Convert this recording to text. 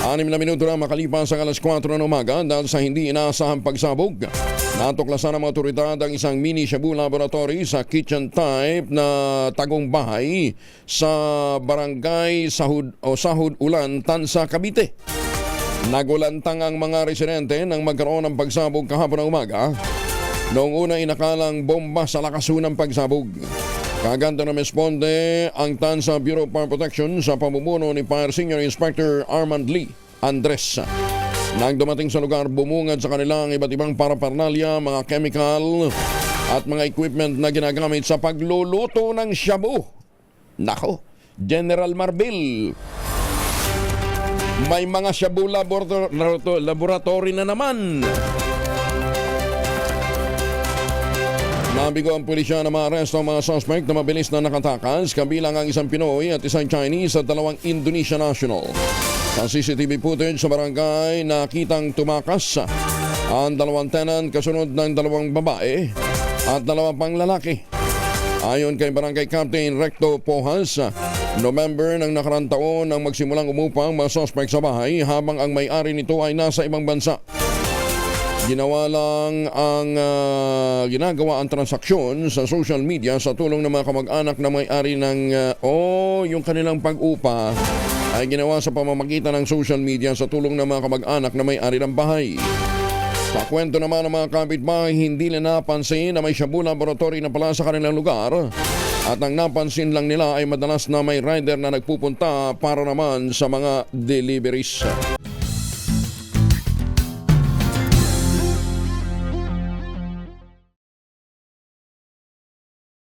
6 na minuto na makalipas ang alas 4 ng umaga dahil sa hindi inaasahang pagsabog. Natuklasan ng mga otoridad ang isang mini Shabu laboratory sa kitchen type na tagong bahay sa barangay Sahud Ulan, Tansa, Cavite. Nagulantang ang mga residente nang magkaroon ng pagsabog kahapon ng umaga. Noong una inakalang bomba sa lakas ng pagsabog. Kaganda na responde ang Tansa Bureau of Fire Protection sa pamumuno ni Fire Senior Inspector Armand Lee Andres. Nang dumating sa lugar, bumungad sa kanilang iba't ibang paraphernalia, mga chemical at mga equipment na ginagamit sa pagluluto ng shabu. Nako, General Marbil, may mga shabu laboratory na naman. Nabigo ang pulisya na maaresto ang mga suspect na mabilis na nakatakas, kabilang ang isang Pinoy at isang Chinese at 2 Indonesian national. Sa CCTV footage sa barangay, nakitang tumakas ang 2 tenant kasunod ng 2 babae at 2 pang lalaki. Ayon kay Barangay Captain Recto Pohas, November ng nakarang taon nang magsimulang umupa ang mga suspect sa bahay habang ang may-ari nito ay nasa ibang bansa. Ginawa lang ang ginagawa ang transaksyon sa social media sa tulong ng mga kamag-anak na may-ari ng yung kanilang pag-upa ay ginawa sa pamamagitan ng social media sa tulong ng mga kamag-anak na may-ari ng bahay. Sa kwento naman ng mga kapitbahay, hindi nila napansin na may Shabu laboratory na pala sa kanilang lugar at ang napansin lang nila ay madalas na may rider na nagpupunta para naman sa mga deliveries.